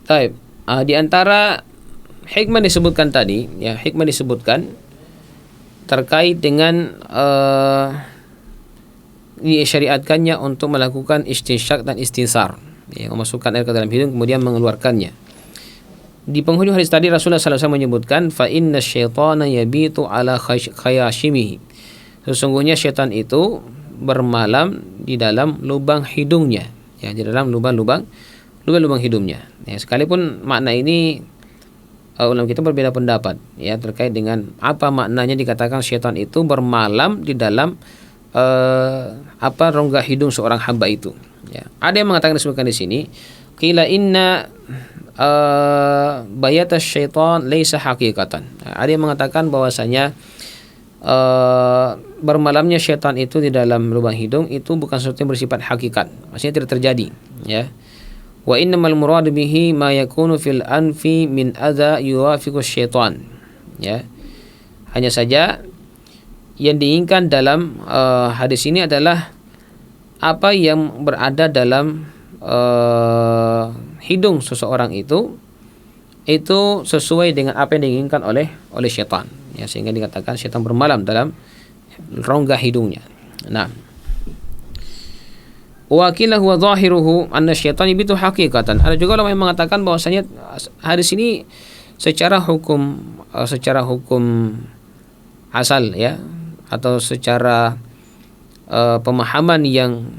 Baik, di antara hikmah disebutkan tadi, ya, hikmah disebutkan terkait dengan disyariatkannya untuk melakukan istinsyak dan istinsar, ya, memasukkan air ke dalam hidung kemudian mengeluarkannya. Di penghujung hadis tadi Rasulullah SAW menyebutkan fa inna syaitana yabitu ala khayashimihi. Sesungguhnya syaitan itu bermalam di dalam lubang hidungnya, ya, di dalam lubang hidungnya. Ya, sekalipun makna ini ulama kita berbeda pendapat, ya, terkait dengan apa maknanya dikatakan syaitan itu bermalam di dalam rongga hidung seorang hamba itu. Ya. Ada yang mengatakan disebutkan di sini, qila inna bayata syaitan laisa haqiqatan. Ada yang mengatakan bahwasanya bermalamnya syaitan itu di dalam lubang hidung itu bukan sesuatu yang bersifat hakikat, maksudnya tidak terjadi. Ya, wa innamal murad bihi ma yakunu fil anfi min adza yuwafiqu syaitan. ya. Hanya saja yang diinginkan dalam hadis ini adalah apa yang berada dalam hidung seseorang itu sesuai dengan apa yang diinginkan oleh syaitan, ya, sehingga dikatakan syaitan bermalam dalam rongga hidungnya. Nah, wa qila huwa zahiruhu anna syaitan yabitu haqiqatan. Ada juga orang yang mengatakan bahwasanya hadis ini secara hukum asal, ya, atau secara pemahaman yang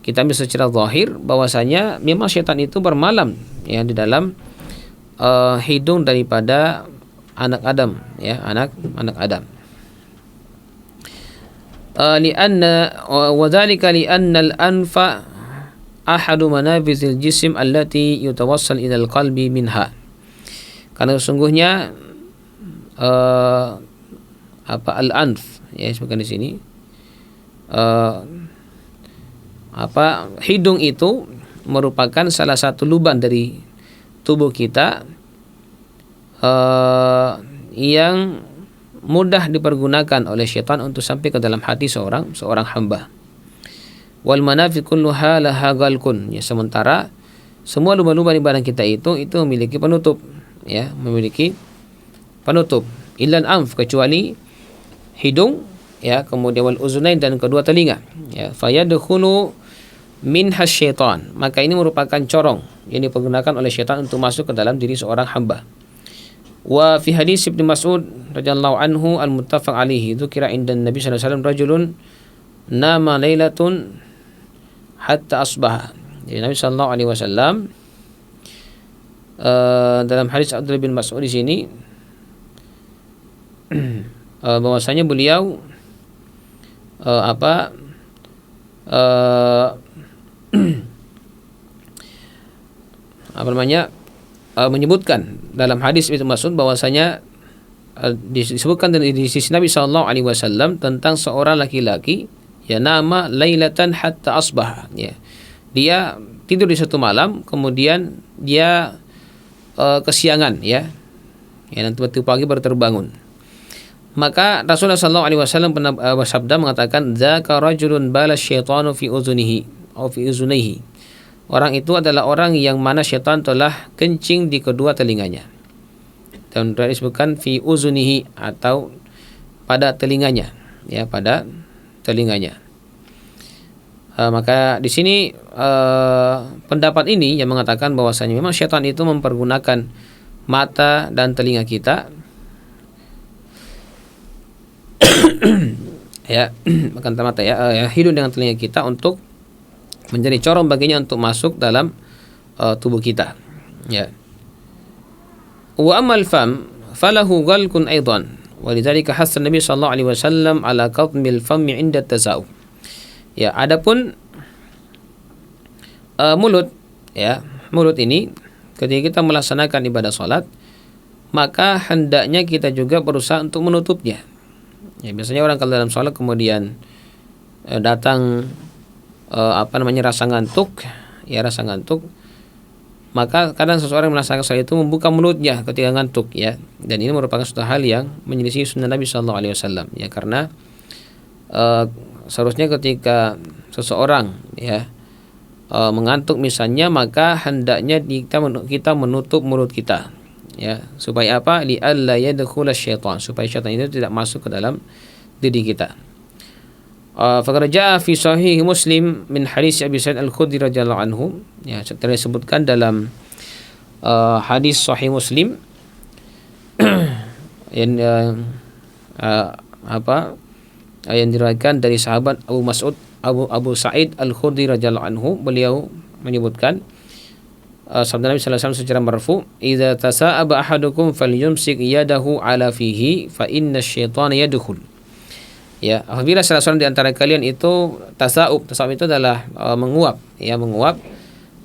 kita bisa secara zahir bahwasanya memang syaitan itu bermalam, ya, di dalam hidung daripada anak Adam, ya, anak Adam. Lianna wa dzalika lianna al-anfa ahadu manafizil jism allati yutawassal ila al-qalbi minha. Karena sesungguhnya al-anf, ya, disebutkan di sini hidung itu merupakan salah satu lubang dari tubuh kita yang mudah dipergunakan oleh syaitan untuk sampai ke dalam hati seorang hamba. Wal manafi kulluha laha galqun, ya, sementara semua lubang-lubang di badan kita itu memiliki penutup, ya, memiliki penutup. Illal anf, kecuali hidung, ya, kemudian wal uzunain, dan kedua telinga, ya. Fayadkhulu minha syaitan, maka ini merupakan corong yang dipergunakan oleh syaitan untuk masuk ke dalam diri seorang hamba. Wa fi hadis Ibnu Mas'ud radhiyallahu anhu al-muttafaq alaihi, dzukira inda Nabi sallallahu alaihi wasallam rajulun nama lailatun hatta asbaha. Jadi Nabi sallallahu alaihi wasallam dalam hadis Abdullah bin Mas'ud di sini bahwasanya beliau menyebutkan dalam hadis Ibnu Mas'ud bahwasanya disebutkan di sisi Nabi sallallahu alaihi wasallam tentang seorang laki-laki, ya, nama lailatan hatta asbah, ya. Dia tidur di satu malam, kemudian dia kesiangan, ya. Dan tiba-tiba pagi baru terbangun. Maka Rasulullah sallallahu alaihi wasallam pernah bersabda mengatakan, "Dzaka rajulun bala syaitanu fi uzunihi aw fi uzunaihi." Orang itu adalah orang yang mana syaitan telah kencing di kedua telinganya. Dan disebutkan fi uzunihi, atau pada telinganya, ya, pada telinganya. Maka di sini pendapat ini yang mengatakan bahwasanya memang syaitan itu mempergunakan mata dan telinga kita, ya, makan mata, ya, hidung dengan telinga kita untuk menjadi corong baginya untuk masuk dalam tubuh kita, ya. Wa amal fam falahu ghalqun aidan, wa lidzalika hasan Nabi sallallahu alaihi wasallam ala qatmil fami 'inda tasawuf. Ya, adapun mulut, ya, mulut ini ketika kita melaksanakan ibadah salat, maka hendaknya kita juga berusaha untuk menutupnya. Ya, biasanya orang kalau dalam salat kemudian datang rasa ngantuk, ya, rasa ngantuk, maka kadang seseorang melaksanakan salat itu membuka mulutnya ketika ngantuk, ya. Dan ini merupakan suatu hal yang menyelisih sunnah Nabi sallallahu alaihi wasallam, ya, karena seharusnya ketika seseorang, ya, mengantuk misalnya, maka hendaknya kita menutup mulut kita, ya, supaya apa? Li alla yadkhula syaitan, supaya syaitan itu tidak masuk ke dalam diri kita. Faqad jaa fi sahih Muslim min hadis Abi Sa'id Al-Khudri radhiyallahu anhu, ya, setelah disebutkan dalam hadis sahih Muslim yang yang diriwayatkan dari sahabat Abu Sa'id Al-Khudri radhiyallahu anhu, beliau menyebutkan sabda Nabi sallallahu alaihi wasallam secara marfu, "Idza tasa'aba ahadukum falyumsik yadahu ala fihi fa inna syaitana yadkhul." Ya, apabila salah seorang di antara kalian itu tasa'ub itu adalah menguap, ya, menguap,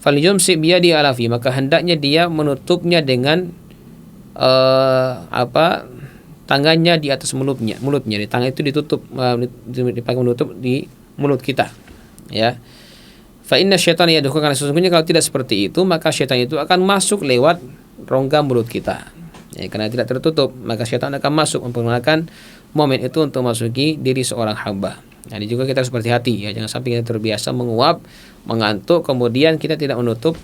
falyumsik biyadi ala fihi, maka hendaknya dia menutupnya dengan tangannya di atas mulutnya. Di tangan itu ditutup, dipakai menutup di mulut kita, ya. Fa inna syaitana yadkhul, karena sesungguhnya kalau tidak seperti itu maka syaitan itu akan masuk lewat rongga mulut kita, Karena tidak tertutup, maka syaitan akan masuk mempergunakan momen itu untuk masuki diri seorang hamba. Nah, ini juga kita harus berhati-hati ya, jangan sampai kita terbiasa menguap, mengantuk, kemudian kita tidak menutup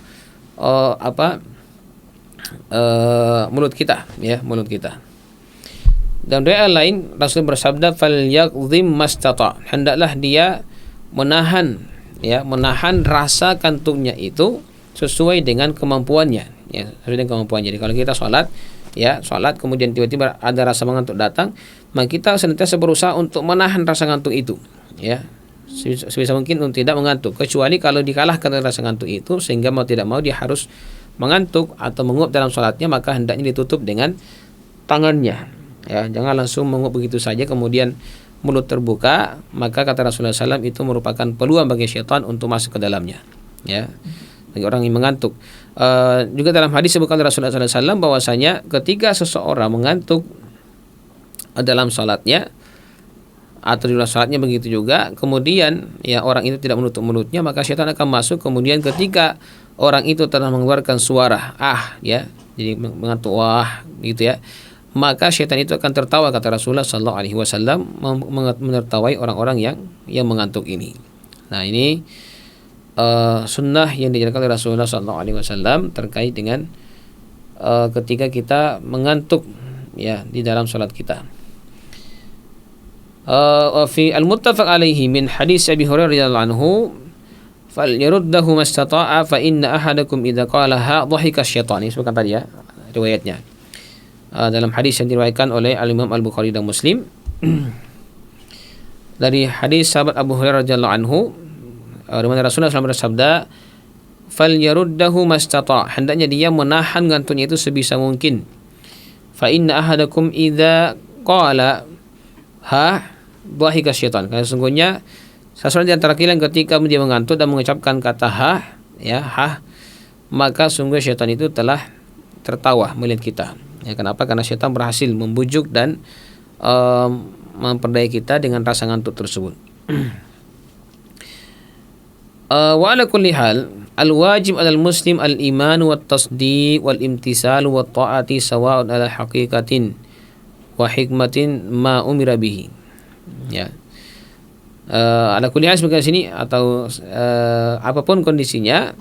mulut kita, ya, mulut kita. Dan riwayat lain Rasul bersabda, "Falyaqdhim mastata." Hendaklah dia menahan rasa kantuknya itu sesuai dengan kemampuannya, ya, sesuai dengan kemampuannya. Jadi kalau kita sholat kemudian tiba-tiba ada rasa mengantuk datang, maka kita senantiasa berusaha untuk menahan rasa ngantuk itu, ya. Sebisa mungkin untuk tidak mengantuk, kecuali kalau dikalahkan oleh rasa ngantuk itu sehingga mau tidak mau dia harus mengantuk atau menguap dalam sholatnya, maka hendaknya ditutup dengan tangannya, ya. Jangan langsung menguap begitu saja kemudian mulut terbuka, maka kata Rasulullah SAW itu merupakan peluang bagi syaitan untuk masuk ke dalamnya, ya, bagi orang yang mengantuk. Juga dalam hadis disebutkan Rasulullah SAW bahwasanya ketika seseorang mengantuk dalam sholatnya atau di luar sholatnya begitu juga, kemudian ya orang itu tidak menutup mulutnya, maka syaitan akan masuk. Kemudian ketika orang itu telah mengeluarkan suara ya, jadi mengantuk gitu ya, maka syaitan itu akan tertawa, kata Rasulullah SAW, menertawai orang-orang yang mengantuk ini. Nah, ini sunnah yang dijalankan oleh Rasulullah SAW terkait dengan ketika kita mengantuk, ya, di dalam salat kita. Fi al-muttafaq alaihi min hadis Abi Hurairah radhiyallahu anhu, falyaruddahu mastata'a fa inna ahadakum idza qalaha dhahika syaitan. Ini sebutkan tadi, ya, riwayatnya. Dalam hadis yang diriwayatkan oleh Al-Imam Al-Bukhari dan Muslim dari hadis sahabat Abu Hurairah radhiyallahu anhu, di mana Rasulullah SAW bersabda, falyaruddahu mastata', hendaknya dia menahan ngantuknya itu sebisa mungkin. Fa inna ahadakum idza qala dhahika syaitan, karena sesungguhnya seseorang di antara kalian ketika dia mengantuk dan mengucapkan kata maka sungguh syaitan itu telah tertawa melihat kita. Ya, kenapa? Karena syaitan berhasil membujuk dan memperdaya kita dengan rasa ngantuk tersebut. Wa ala kulli hal, al-wajib 'alal muslim al-iman wa at-tasdiq wal imtisal wa at-ta'ati sawa'un 'ala haqiqatin wa hikmatin ma umira bihi. Ya. Ala kulli hal sebagai sini atau apapun kondisinya,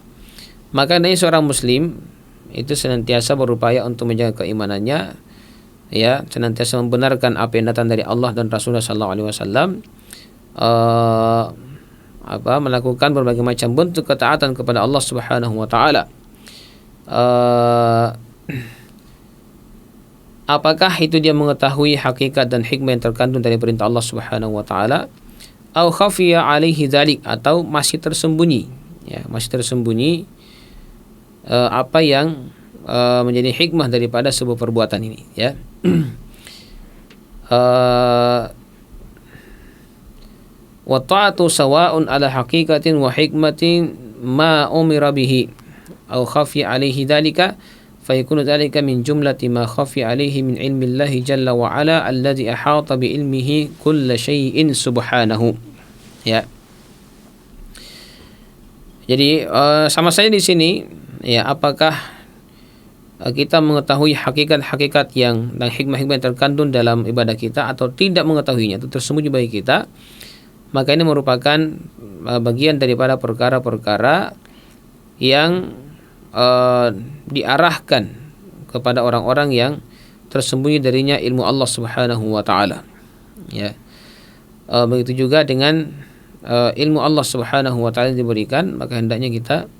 maka hendaknya seorang muslim itu senantiasa berupaya untuk menjaga keimanannya, ya, senantiasa membenarkan apa yang datang dari Allah dan Rasulullah SAW, melakukan berbagai macam bentuk ketaatan kepada Allah Subhanahu wa taala. Apakah itu dia mengetahui hakikat dan hikmah yang terkandung dari perintah Allah Subhanahu wa taala, au khafiya alaihi dzalik, atau masih tersembunyi, ya, apa yang menjadi hikmah daripada sebuah perbuatan ini, ya. Wa ta'atu sawa'un ala haqiqatin wa hikmatin ma umira bihi au khafi alaihi dzalika fa yakunu dzalika min jumlati ma khafi alaihi min ilmi Allah jalla wa ala alladhi ahata bi ilmihi kull syai'in subhanahu, ya. Jadi sama saja di sini, ya, apakah kita mengetahui hakikat-hakikat dan hikmah-hikmah yang terkandung dalam ibadah kita atau tidak mengetahuinya, itu tersembunyi bagi kita, maka ini merupakan bagian daripada perkara-perkara yang diarahkan kepada orang-orang yang tersembunyi darinya ilmu Allah Subhanahu wa taala, ya. Begitu juga dengan ilmu Allah Subhanahu wa taala diberikan, maka hendaknya kita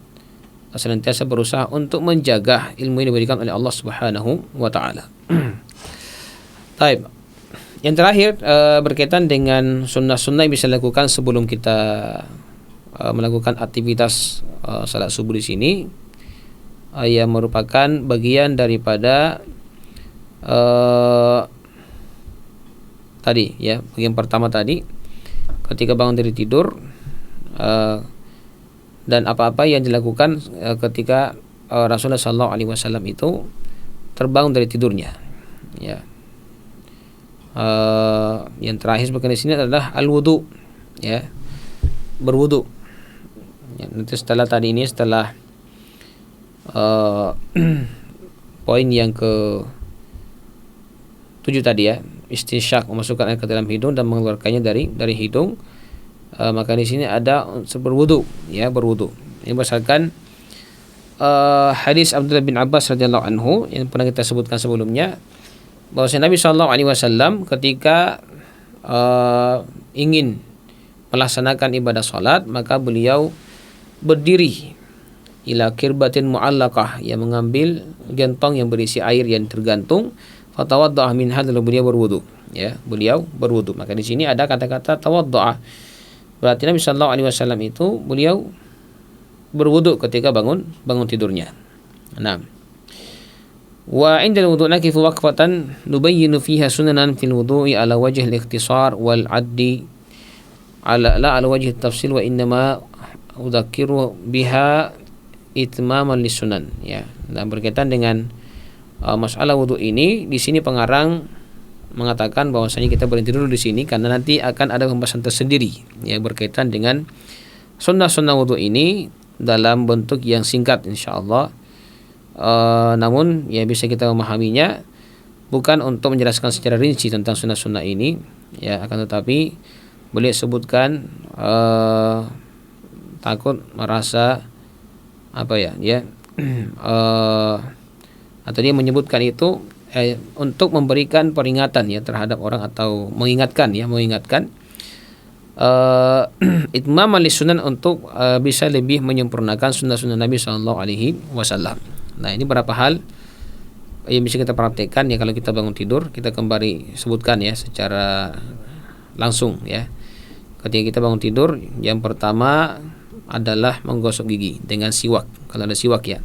senantiasa berusaha untuk menjaga ilmu yang diberikan oleh Allah Subhanahu wa taala. Baik. Yang terakhir berkaitan dengan sunnah-sunnah yang bisa dilakukan sebelum kita melakukan aktivitas salat subuh di sini, yang merupakan bagian daripada tadi, ya, bagian pertama tadi, ketika bangun dari tidur, dan apa-apa yang dilakukan ketika Rasulullah SAW itu terbangun dari tidurnya, ya. Yang terakhir sebagian di sini adalah al-wudu, ya, berwudu. Ya, nanti setelah poin yang 7 tadi ya, istinsyak memasukkan air ke dalam hidung dan mengeluarkannya dari hidung. Maka di sini ada berwudu ya, berwudu. Ini berdasarkan hadis Abdullah bin Abbas radhiyallahu anhu yang pernah kita sebutkan sebelumnya, bahwa Nabi sallallahu alaihi wasallam ketika ingin melaksanakan ibadah salat, maka beliau berdiri ila kirbatin mu'allaqah, yang mengambil gentong yang berisi air yang tergantung, fatawaddaa minha, lalu beliau berwudu ya, beliau berwudu. Maka di sini ada kata-kata tawaddaa, berarti Nabi sallallahu alaihi wasallam itu beliau berwudu ketika bangun tidurnya. Nah, wa 'inda al-wudu' nakifu waqfatan nubayyinu fiha sunanan fil wudu'i ala wajhi al-ikhtisar wal 'addi ala la ala wajhi at-tafsil, wa innama udzakiru biha itmaman lisunan ya. Dan berkaitan dengan masalah wudu ini, di sini pengarang mengatakan bahwasanya kita berhenti dulu di sini karena nanti akan ada pembahasan tersendiri ya berkaitan dengan sunnah-sunnah wudu ini dalam bentuk yang singkat insyaallah. Namun ya bisa kita memahaminya bukan untuk menjelaskan secara rinci tentang sunnah-sunnah ini ya, akan tetapi beliau sebutkan takut merasa apa ya atau dia menyebutkan itu untuk memberikan peringatan ya terhadap orang, atau mengingatkan itmaman lisunan, untuk bisa lebih menyempurnakan sunnah-sunnah Nabi sallallahu alaihi wasallam. Nah, ini beberapa hal yang bisa kita praktekkan ya kalau kita bangun tidur. Kita kembali sebutkan ya secara langsung ya. Ketika kita bangun tidur, yang pertama adalah menggosok gigi dengan siwak, kalau ada siwak ya.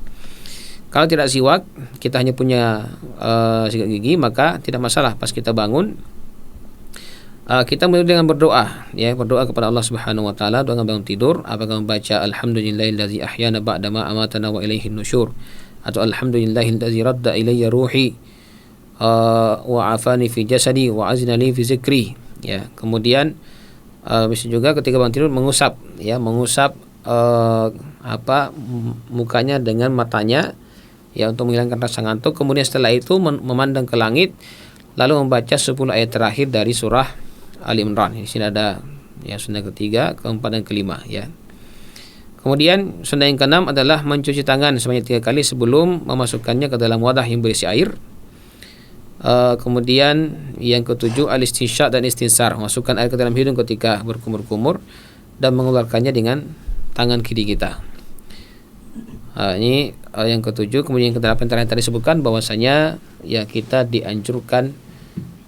Kalau tidak siwak, kita hanya punya sikat gigi, maka tidak masalah. Pas kita bangun, kita mulai dengan berdoa ya, berdoa kepada Allah Subhanahu wa taala. Doa bangun tidur, apakah membaca alhamdulillahillazi ahyana ba'da ma amatana wa ilaihin nusyur, atau alhamdulillahillazi radda ilayya ruhi wa afani fi jasadi wa azna li fi zikri ya. Kemudian bisa juga ketika bangun tidur mengusap mukanya dengan matanya ya, untuk menghilangkan rasa ngantuk. Kemudian setelah itu memandang ke langit, lalu membaca 10 ayat terakhir dari surah Ali Imran. Di sini ada ya sunnah ketiga, keempat dan kelima ya. Kemudian sunnah yang keenam adalah mencuci tangan sebanyak 3 kali sebelum memasukkannya ke dalam wadah yang berisi air. Kemudian yang ketujuh al-istinsyak dan istinsar, masukkan air ke dalam hidung ketika berkumur-kumur dan mengeluarkannya dengan tangan kiri kita. Ini yang ketujuh. Kemudian yang kedelapan tadi disebutkan bahwasanya ya kita dianjurkan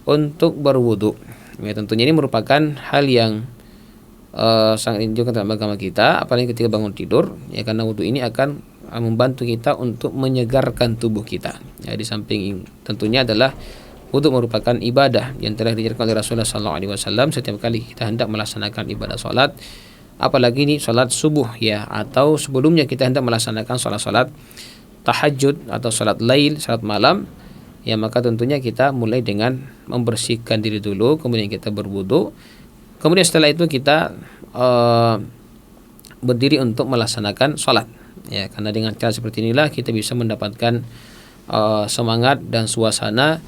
untuk berwudu. Ya, tentunya ini merupakan hal yang sangat dianjurkan dalam agama kita, apalagi ketika bangun tidur ya, karena wudu ini akan membantu kita untuk menyegarkan tubuh kita. Ya, di samping tentunya adalah wudu merupakan ibadah yang telah diajarkan oleh Rasulullah SAW setiap kali kita hendak melaksanakan ibadah salat, apalagi ini salat subuh ya, atau sebelumnya kita hendak melaksanakan salat tahajud atau salat lail, salat malam ya, maka tentunya kita mulai dengan membersihkan diri dulu, kemudian kita berwudu, kemudian setelah itu kita berdiri untuk melaksanakan salat ya, karena dengan cara seperti inilah kita bisa mendapatkan semangat dan suasana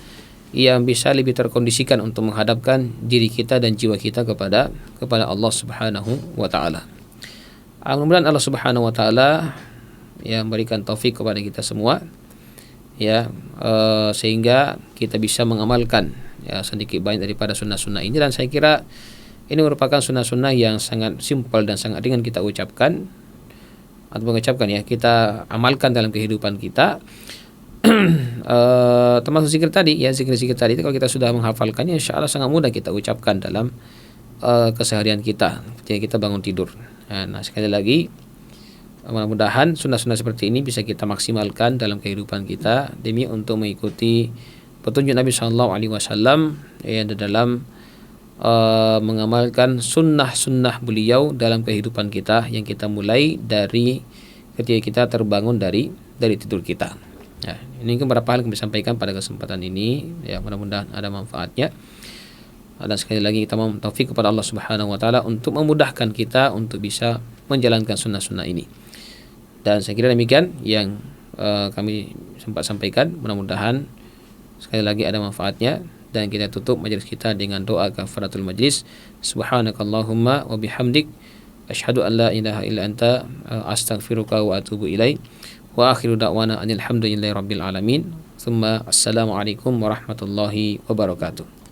yang bisa lebih terkondisikan untuk menghadapkan diri kita dan jiwa kita kepada Allah Subhanahu wa taala. Mudah-mudahan Allah Subhanahu wa taala yang memberikan taufik kepada kita semua ya, sehingga kita bisa mengamalkan ya sedikit banyak daripada sunnah-sunnah ini. Dan saya kira ini merupakan sunnah-sunnah yang sangat simpel dan sangat ringan kita ucapkan atau mengucapkan ya, kita amalkan dalam kehidupan kita. Termasuk zikir tadi ya, zikir-zikir tadi itu kalau kita sudah menghafalkannya, insya Allah sangat mudah kita ucapkan dalam keseharian kita ketika kita bangun tidur. Nah, sekali lagi mudah-mudahan sunnah-sunnah seperti ini bisa kita maksimalkan dalam kehidupan kita demi untuk mengikuti petunjuk Nabi SAW yang dalam mengamalkan sunnah-sunnah beliau dalam kehidupan kita, yang kita mulai dari ketika kita terbangun dari tidur kita. Ya, ini beberapa hal yang kami sampaikan pada kesempatan ini ya, mudah-mudahan ada manfaatnya. Dan sekali lagi kita mohon taufik kepada Allah Subhanahu wa taala untuk memudahkan kita untuk bisa menjalankan sunnah-sunnah ini. Dan saya kira demikian yang kami sempat sampaikan, mudah-mudahan sekali lagi ada manfaatnya. dan kita tutup majelis kita dengan doa kafaratul majlis. Subhanakallahumma wa bihamdik asyhadu an la ilaha illa anta astaghfiruka wa atubu ilaik. Wa akhiru da'wana anil hamdulillahi rabbil alamin. Tsumma assalamu alaikum warahmatullahi wabarakatuh.